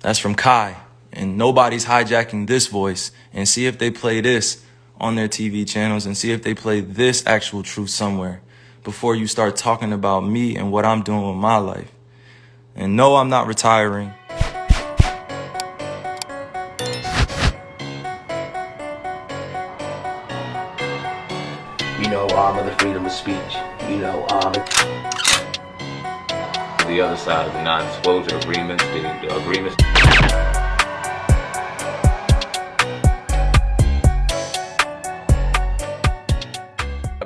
That's from Kai. And nobody's hijacking this voice. And see if they play this on their TV channels and see if they play this actual truth somewhere before you start talking about me and what I'm doing with my life. And no, I'm not retiring. You know, of the freedom of speech. You know, the other side of the non-disclosure agreements, the agreements.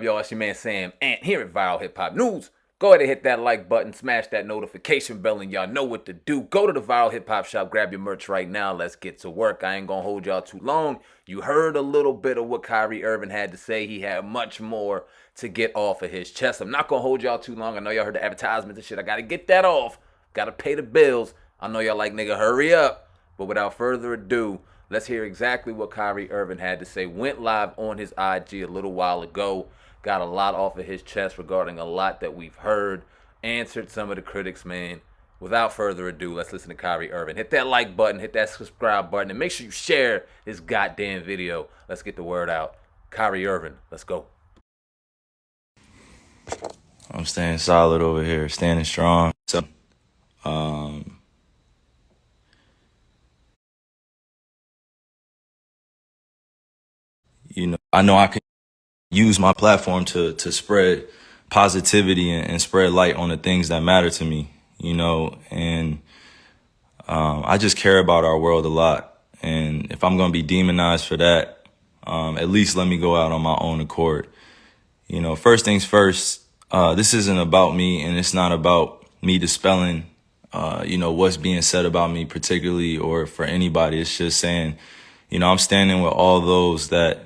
Yo, it's your man Sam Ant here at Viral Hip Hop News. Go ahead and hit that like button, smash that notification bell, and y'all know what to do. Go to the Viral Hip Hop shop, grab your merch right now. Let's get to work. I ain't gonna hold y'all too long. You heard a little bit of what Kyrie Irving had to say. He had much more to get off of his chest. I'm not gonna hold y'all too long. I know y'all heard the advertisements and shit. I gotta get that off. Gotta pay the bills. I know y'all like, nigga, hurry up. But without further ado, let's hear exactly what Kyrie Irving had to say. Went live on his IG a little while ago. Got a lot off of his chest regarding a lot that we've heard. Answered some of the critics, man. Without further ado, let's listen to Kyrie Irving. Hit that like button, hit that subscribe button, and make sure you share this goddamn video. Let's get the word out. Kyrie Irving, let's go. I'm staying solid over here, standing strong. So, I know I can use my platform to spread positivity and spread light on the things that matter to me, and I just care about our world a lot. And if I'm going to be demonized for that, at least let me go out on my own accord. First things first, this isn't about me, and it's not about me dispelling, what's being said about me particularly or for anybody. It's just saying, I'm standing with all those that,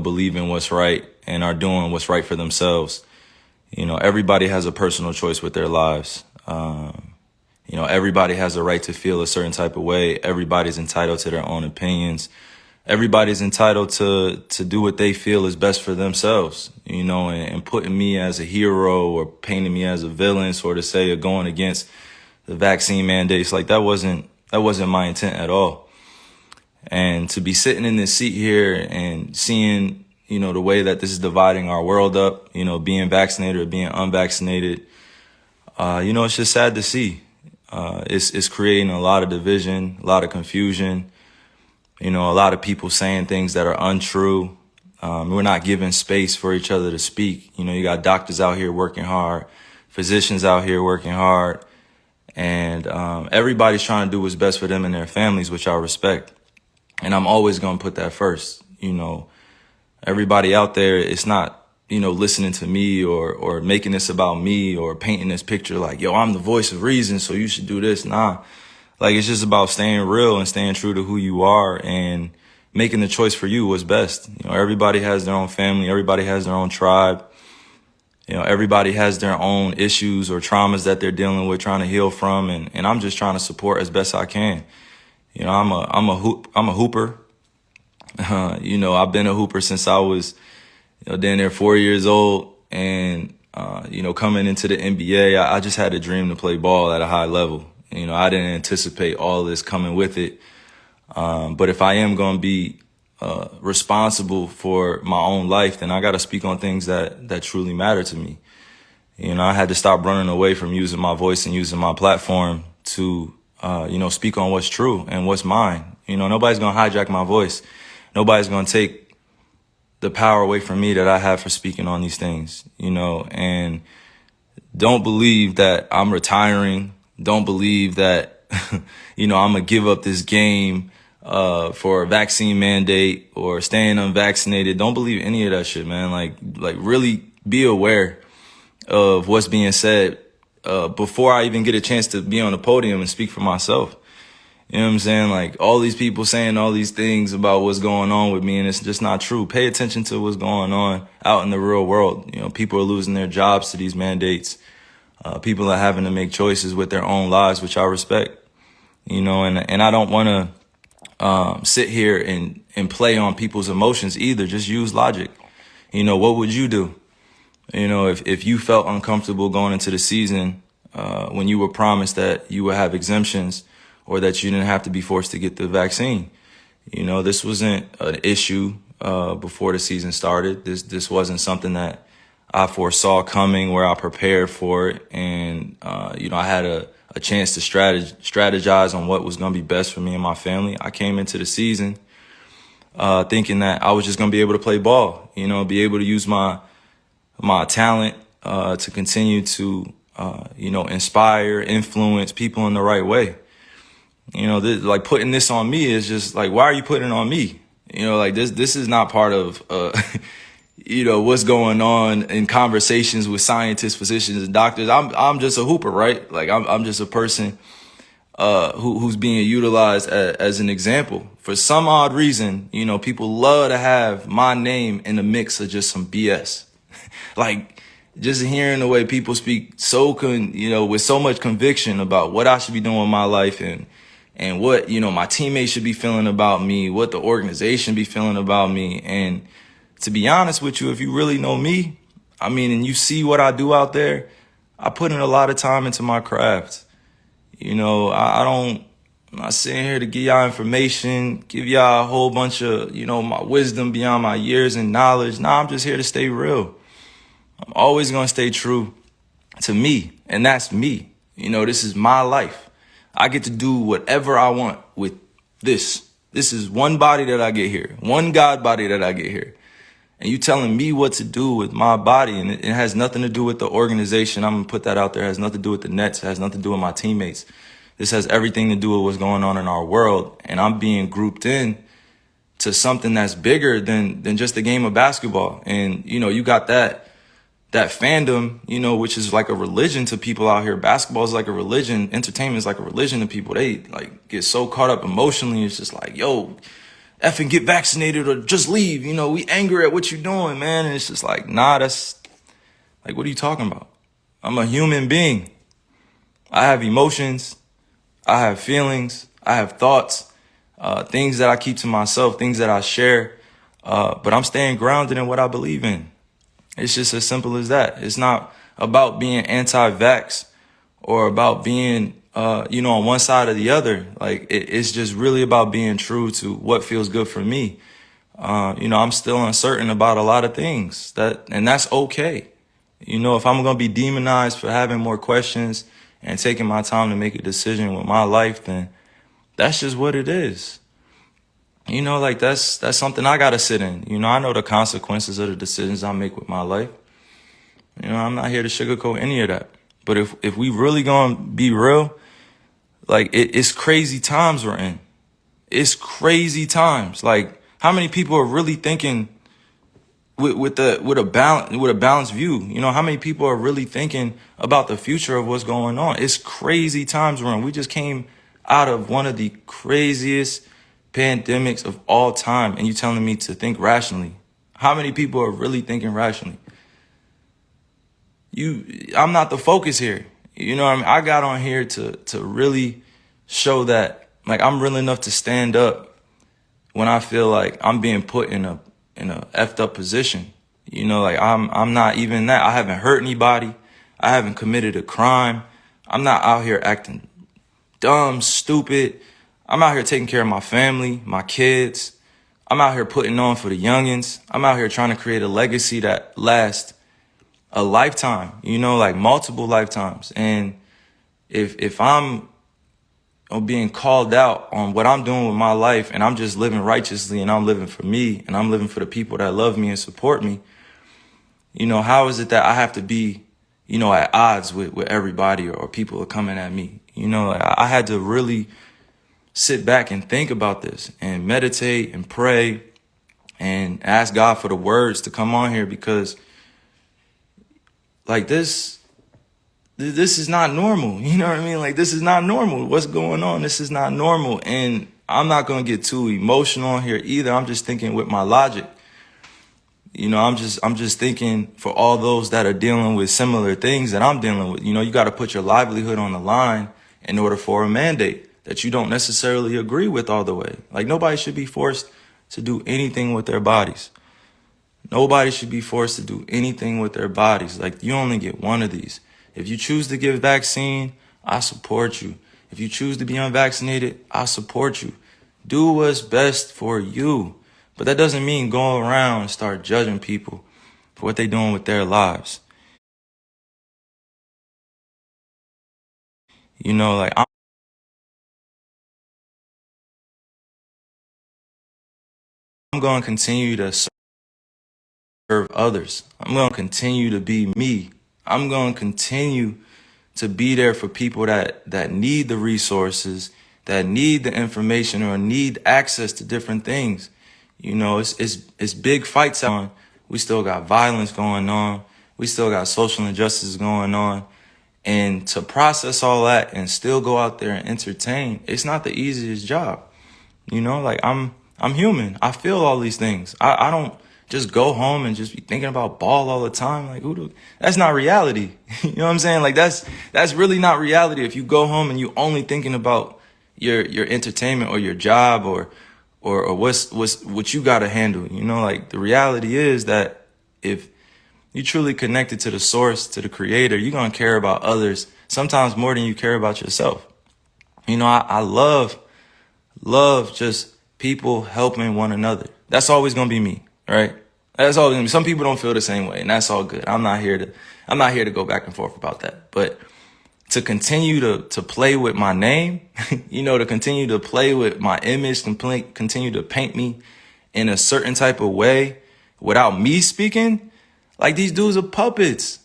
believe in what's right and are doing what's right for themselves. Everybody has a personal choice with their lives. Everybody has a right to feel a certain type of way. Everybody's entitled to their own opinions. Everybody's entitled to do what they feel is best for themselves, and putting me as a hero or painting me as a villain, sort of say, or going against the vaccine mandates, like that wasn't my intent at all. And to be sitting in this seat here and seeing, the way that this is dividing our world up, being vaccinated or being unvaccinated, it's just sad to see. It's creating a lot of division, a lot of confusion, a lot of people saying things that are untrue. We're not giving space for each other to speak. You got doctors out here working hard, physicians out here working hard, and everybody's trying to do what's best for them and their families, which I respect. And I'm always going to put that first. Everybody out there, it's not, listening to me or making this about me or painting this picture like, yo, I'm the voice of reason, so you should do this. Nah, like it's just about staying real and staying true to who you are and making the choice for you what's best. Everybody has their own family. Everybody has their own tribe. Everybody has their own issues or traumas that they're dealing with, trying to heal from. And I'm just trying to support as best I can. I'm a hooper. I've been a hooper since I was, down there 4 years old. And, coming into the NBA, I just had a dream to play ball at a high level. I didn't anticipate all this coming with it. But if I am going to be responsible for my own life, then I got to speak on things that truly matter to me. I had to stop running away from using my voice and using my platform to speak on what's true and what's mine. Nobody's going to hijack my voice. Nobody's going to take the power away from me that I have for speaking on these things, and don't believe that I'm retiring. Don't believe that, I'm going to give up this game for a vaccine mandate or staying unvaccinated. Don't believe any of that shit, man. Like really be aware of what's being said before I even get a chance to be on the podium and speak for myself. You know what I'm saying? Like all these people saying all these things about what's going on with me, and it's just not true. Pay attention to what's going on out in the real world. People are losing their jobs to these mandates. People are having to make choices with their own lives, which I respect. And I don't want to sit here and play on people's emotions either. Just use logic. What would you do? If you felt uncomfortable going into the season when you were promised that you would have exemptions or that you didn't have to be forced to get the vaccine. You know, this wasn't an issue before the season started. This wasn't something that I foresaw coming, where I prepared for it. And, I had a chance to strategize on what was going to be best for me and my family. I came into the season thinking that I was just going to be able to play ball, be able to use my talent to continue to, inspire, influence people in the right way. Like putting this on me is just like, why are you putting it on me? This is not part of, what's going on in conversations with scientists, physicians, and doctors. I'm just a hooper, right? Like I'm just a person who's being utilized as an example. For some odd reason, people love to have my name in the mix of just some BS. Like just hearing the way people speak with so much conviction about what I should be doing with my life and what, my teammates should be feeling about me, what the organization be feeling about me. And to be honest with you, if you really know me, and you see what I do out there, I put in a lot of time into my craft. I'm not sitting here to give y'all information, give y'all a whole bunch of, my wisdom beyond my years and knowledge. Nah, I'm just here to stay real. I'm always going to stay true to me. And that's me. This is my life. I get to do whatever I want with this. This is one body that I get here, one God body that I get here. And you telling me what to do with my body, and it has nothing to do with the organization. I'm going to put that out there. It has nothing to do with the Nets. It has nothing to do with my teammates. This has everything to do with what's going on in our world. And I'm being grouped in to something that's bigger than just a game of basketball. And, you got that fandom, which is like a religion to people out here. Basketball is like a religion. Entertainment is like a religion to people. They like get so caught up emotionally. It's just like, yo, effing get vaccinated or just leave. We angry at what you're doing, man. And it's just like, nah, that's like, what are you talking about? I'm a human being. I have emotions. I have feelings. I have thoughts, things that I keep to myself, things that I share. But I'm staying grounded in what I believe in. It's just as simple as that. It's not about being anti-vax or about being, on one side or the other. Like it's just really about being true to what feels good for me. I'm still uncertain about a lot of things and that's okay. If I'm going to be demonized for having more questions and taking my time to make a decision with my life, then that's just what it is. That's something I got to sit in. I know the consequences of the decisions I make with my life. I'm not here to sugarcoat any of that. But if we really going to be real, like it's crazy times we're in. It's crazy times. Like how many people are really thinking with a balanced view? How many people are really thinking about the future of what's going on? It's crazy times we're in. We just came out of one of the craziest pandemics of all time, and you telling me to think rationally. How many people are really thinking rationally? I'm not the focus here. I got on here to really show that like I'm real enough to stand up when I feel like I'm being put in a effed up position. I'm not even that. I haven't hurt anybody. I haven't committed a crime. I'm not out here acting dumb, stupid. I'm out here taking care of my family, my kids. I'm out here putting on for the youngins. I'm out here trying to create a legacy that lasts a lifetime, like multiple lifetimes. And if I'm being called out on what I'm doing with my life and I'm just living righteously and I'm living for me and I'm living for the people that love me and support me, how is it that I have to be, at odds with everybody or people are coming at me? I had to really sit back and think about this and meditate and pray and ask God for the words to come on here, because like this is not normal. You know what I mean? Like this is not normal. What's going on? This is not normal. And I'm not going to get too emotional here either. I'm just thinking with my logic. I'm just thinking for all those that are dealing with similar things that I'm dealing with. You got to put your livelihood on the line in order for a mandate that you don't necessarily agree with all the way. Like nobody should be forced to do anything with their bodies. Nobody should be forced to do anything with their bodies. Like you only get one of these. If you choose to get vaccine, I support you. If you choose to be unvaccinated, I support you. Do what's best for you. But that doesn't mean go around and start judging people for what they're doing with their lives. You know, like I'm going to continue to serve others. I'm going to continue to be me. I'm going to continue to be there for people that need the resources, that need the information or need access to different things. You know, it's big fights on. We still got violence going on. We still got social injustices going on. And to process all that and still go out there and entertain, it's not the easiest job. You know, like I'm human. I feel all these things. I don't just go home and just be thinking about ball all the time. Like that's not reality. You know what I'm saying? Like that's really not reality. If you go home and you only thinking about your entertainment or your job or what you gotta handle. You know, like the reality is that if you truly connected to the source, to the creator, you're gonna care about others sometimes more than you care about yourself. You know, I love just people helping one another. That's always gonna be me, right? That's always gonna be. Some people don't feel the same way, and that's all good. I'm not here to go back and forth about that. But to continue to play with my name, you know, to continue to play with my image, continue to paint me in a certain type of way without me speaking, like these dudes are puppets.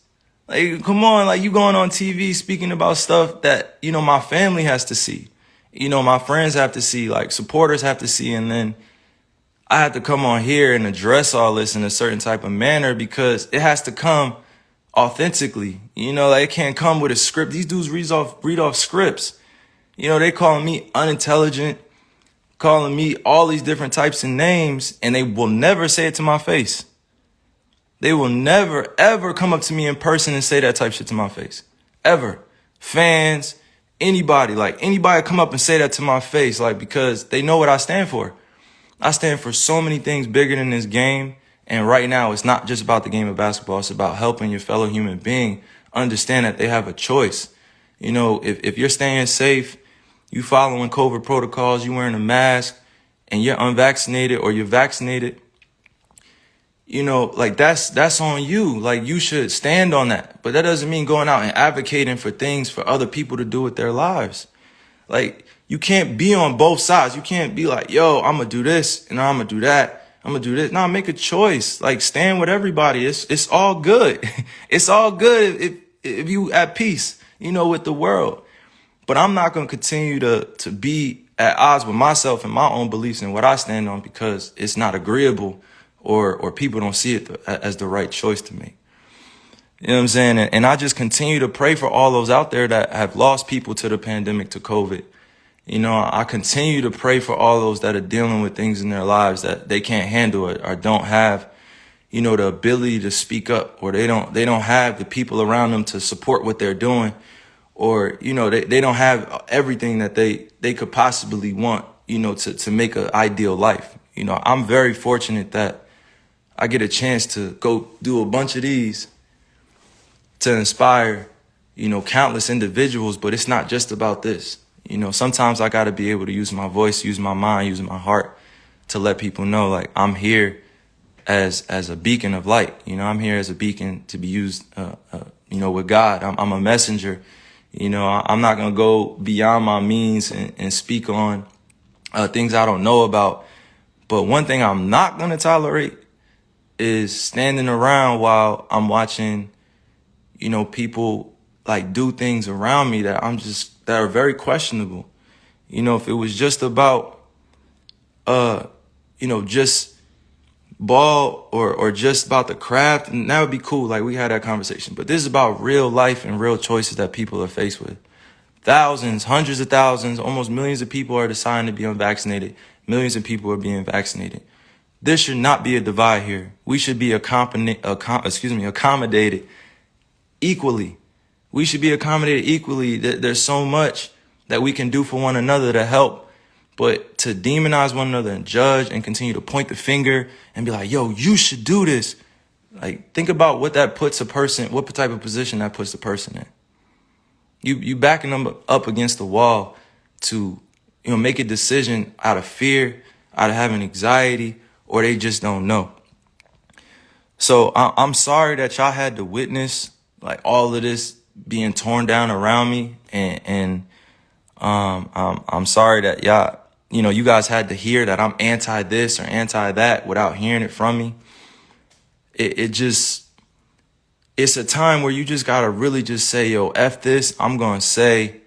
Like, come on, like you going on TV speaking about stuff that, you know, my family has to see. You know, my friends have to see, like supporters have to see. And then I have to come on here and address all this in a certain type of manner because it has to come authentically. You know, like it can't come with a script. These dudes read off scripts. You know, they calling me unintelligent, calling me all these different types of names, and they will never say it to my face. They will never, ever come up to me in person and say that type shit to my face. Ever. Fans, anybody come up and say that to my face, like, because they know what I stand for. I stand for so many things bigger than this game. And right now, it's not just about the game of basketball. It's about helping your fellow human being understand that they have a choice. You know, if you're staying safe, you following COVID protocols, you wearing a mask, and you're unvaccinated or you're vaccinated, you know, like that's on you. Like you should stand on that. But that doesn't mean going out and advocating for things for other people to do with their lives. Like you can't be on both sides. You can't be like, yo, I'm going to do this and I'm going to do that. I'm going to do this. No, make a choice. Like stand with everybody. It's all good. It's all good if you at peace, you know, with the world. But I'm not going to continue to be at odds with myself and my own beliefs and what I stand on because it's not agreeable or people don't see it as the right choice to make. You know what I'm saying? And I just continue to pray for all those out there that have lost people to the pandemic, to COVID. You know, I continue to pray for all those that are dealing with things in their lives that they can't handle or don't have, you know, the ability to speak up, or they don't have the people around them to support what they're doing, or, you know, they don't have everything that they could possibly want, you know, to make an ideal life. You know, I'm very fortunate that I get a chance to go do a bunch of these to inspire, you know, countless individuals, but it's not just about this. You know, sometimes I got to be able to use my voice, use my mind, use my heart to let people know, like, I'm here as a beacon of light. You know, I'm here as a beacon to be used, you know, with God. I'm a messenger. You know, I'm not going to go beyond my means and speak on things I don't know about. But one thing I'm not going to tolerate is standing around while I'm watching, you know, people like do things around me that that are very questionable. You know, if it was just about, you know, just ball or just about the craft, and that would be cool. Like we had that conversation, but this is about real life and real choices that people are faced with. Thousands, hundreds of thousands, almost millions of people are deciding to be unvaccinated. Millions of people are being vaccinated. There should not be a divide here. We should be accommodated equally. We should be accommodated equally. There's so much that we can do for one another to help, but to demonize one another and judge and continue to point the finger and be like, yo, you should do this. Like, think about what that puts a person, what type of position that puts the person in. You backing them up against the wall to, make a decision out of fear, out of having anxiety, or they just don't know. So I'm sorry that y'all had to witness like all of this being torn down around me, and I'm sorry that y'all, you guys had to hear that I'm anti this or anti that without hearing it from me. It's a time where you just gotta really just say, yo, F this. I'm gonna say,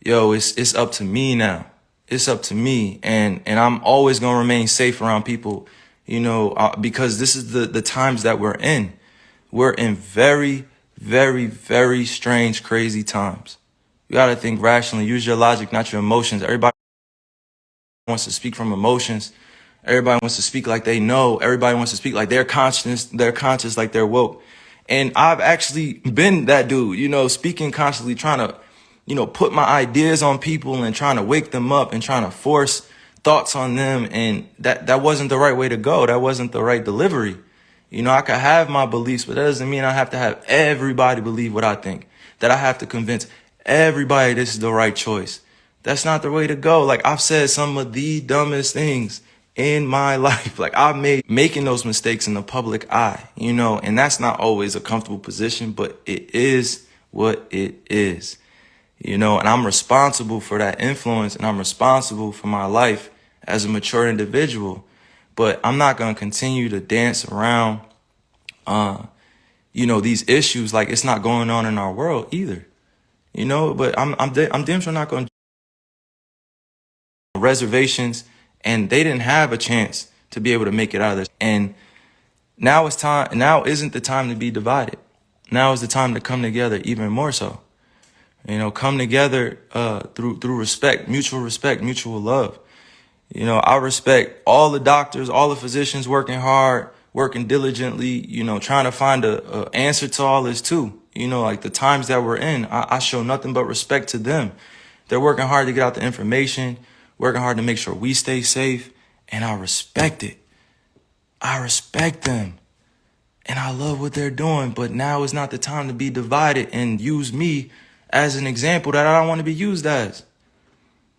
yo, it's up to me now. It's up to me. And I'm always gonna remain safe around people, because this is the times that we're in. We're in very, very, very strange, crazy times. You gotta think rationally, use your logic, not your emotions. Everybody wants to speak from emotions. Everybody wants to speak like they know. Everybody wants to speak like they're conscious, like they're woke. And I've actually been that dude, speaking constantly, trying to, put my ideas on people and trying to wake them up and trying to force thoughts on them. And that wasn't the right way to go. That wasn't the right delivery. I could have my beliefs, but that doesn't mean I have to have everybody believe what I think, that I have to convince everybody this is the right choice. That's not the way to go. Like, I've said some of the dumbest things in my life. Like, I've made making those mistakes in the public eye, and that's not always a comfortable position, but it is what it is, and I'm responsible for that influence, and I'm responsible for my life as a mature individual. But I'm not going to continue to dance around, these issues like it's not going on in our world either, but I'm damn sure not going to reservations, and they didn't have a chance to be able to make it out of this. And now it's time. Now isn't the time to be divided. Now is the time to come together even more so. Come together through respect, mutual love. I respect all the doctors, all the physicians working hard, working diligently, trying to find a answer to all this too. Like the times that we're in, I show nothing but respect to them. They're working hard to get out the information, working hard to make sure we stay safe, and I respect it. I respect them, and I love what they're doing, but now is not the time to be divided and use me as an example that I don't want to be used as.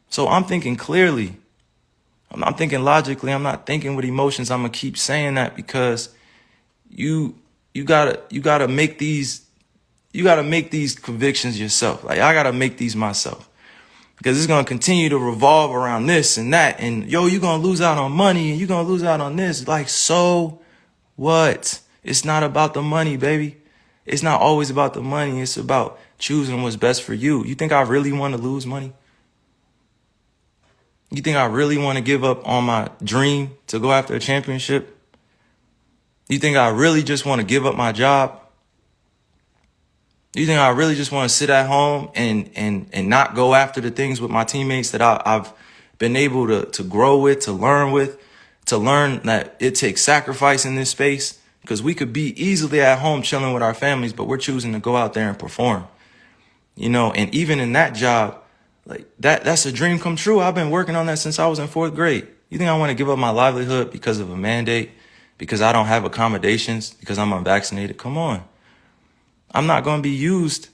So I'm thinking clearly. I'm thinking logically. I'm not thinking with emotions. I'm gonna keep saying that because you gotta make these convictions yourself. Like, I gotta make these myself. Because it's going to continue to revolve around this and that. And, you're going to lose out on money and you're going to lose out on this. Like, so what? It's not about the money, baby. It's not always about the money. It's about choosing what's best for you. You think I really want to lose money? You think I really want to give up on my dream to go after a championship? You think I really just want to give up my job? You think I really just want to sit at home and not go after the things with my teammates that I've been able to grow with, to learn that it takes sacrifice in this space? Because we could be easily at home chilling with our families, but we're choosing to go out there and perform. And even in that job, like that's a dream come true. I've been working on that since I was in 4th grade. You think I want to give up my livelihood because of a mandate, because I don't have accommodations, because I'm unvaccinated? Come on. I'm not going to be used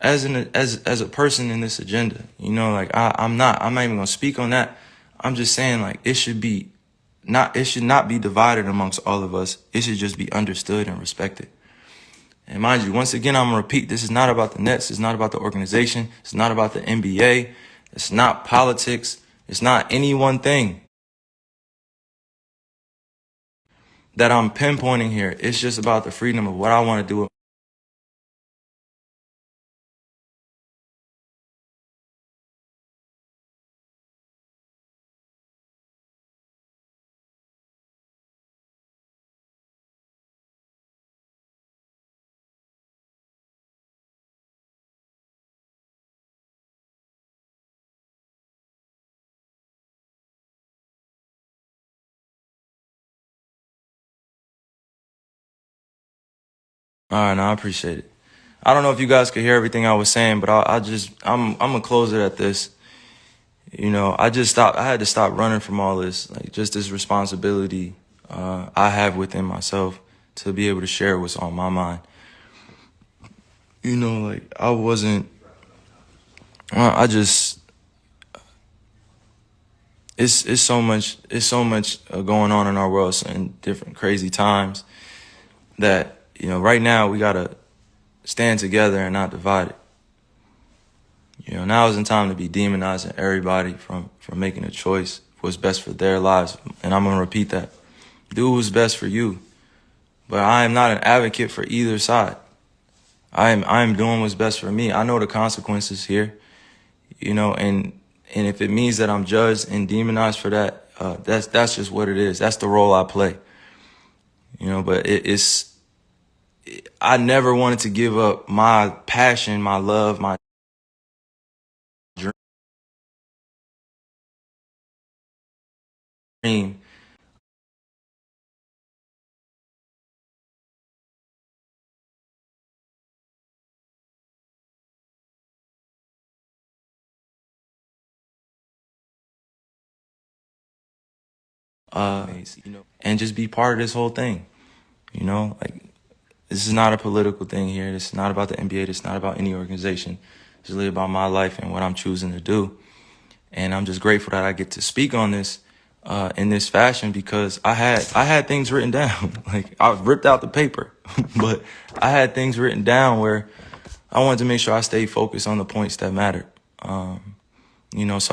as a person in this agenda. I'm not even going to speak on that. I'm just saying, like, it should not be divided amongst all of us. It should just be understood and respected. And mind you, once again, I'm going to repeat, this is not about the Nets. It's not about the organization. It's not about the NBA. It's not politics. It's not any one thing that I'm pinpointing here. It's just about the freedom of what I want to do. All right, no, I appreciate it. I don't know if you guys could hear everything I was saying, but I'm gonna close it at this. I had to stop running from all this, like just this responsibility I have within myself to be able to share what's on my mind. Like I wasn't Well, it's so much going on in our world in different crazy times that, right now we gotta stand together and not divided. Now isn't time to be demonizing everybody from making a choice what's best for their lives. And I'm gonna repeat that. Do what's best for you. But I am not an advocate for either side. I am doing what's best for me. I know the consequences here, and if it means that I'm judged and demonized for that, that's just what it is. That's the role I play. But I never wanted to give up my passion, my love, my dream. And just be part of this whole thing. Like, this is not a political thing here. This is not about the NBA. This is not about any organization. It's really about my life and what I'm choosing to do. And I'm just grateful that I get to speak on this in this fashion, because I had things written down. Like, I ripped out the paper, but I had things written down where I wanted to make sure I stayed focused on the points that mattered. So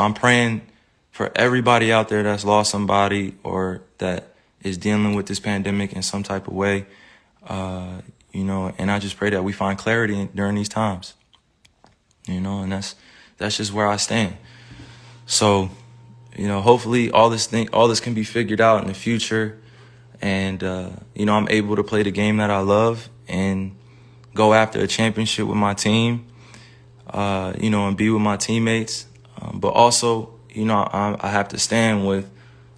I'm praying for everybody out there that's lost somebody or that is dealing with this pandemic in some type of way. And I just pray that we find clarity during these times. And that's just where I stand. So, hopefully all this can be figured out in the future. And, I'm able to play the game that I love and go after a championship with my team, and be with my teammates. But also, I have to stand with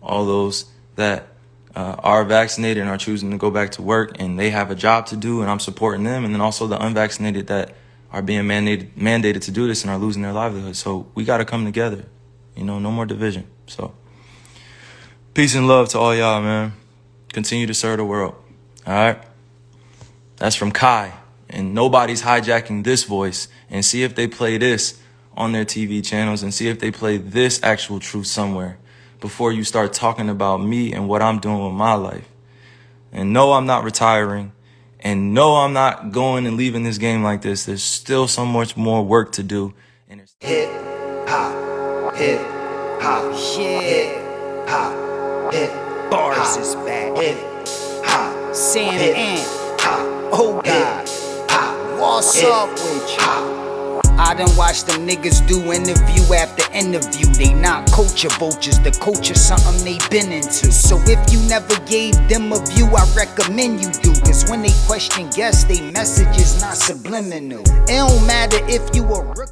all those that are vaccinated and are choosing to go back to work, and they have a job to do, and I'm supporting them. And then also the unvaccinated that are being mandated to do this and are losing their livelihood. So we got to come together, no more division. So peace and love to all y'all, man. Continue to serve the world. All right. That's from Kyrie. And nobody's hijacking this voice. And see if they play this on their TV channels, and see if they play this actual truth somewhere before you start talking about me and what I'm doing with my life. And no, I'm not retiring. And no, I'm not going and leaving this game like this. There's still so much more work to do. And Hip hop, hip hop, hip hop, hip Bars is back. hip hop, Sam hip Ant. hop, Oh God. hop, What's hip up with you? hop. I done watched them niggas do interview after interview. They not culture vultures. The culture something they been into. So if you never gave them a view, I recommend you do. Cause when they question guests, they message is not subliminal. It don't matter if you a rookie.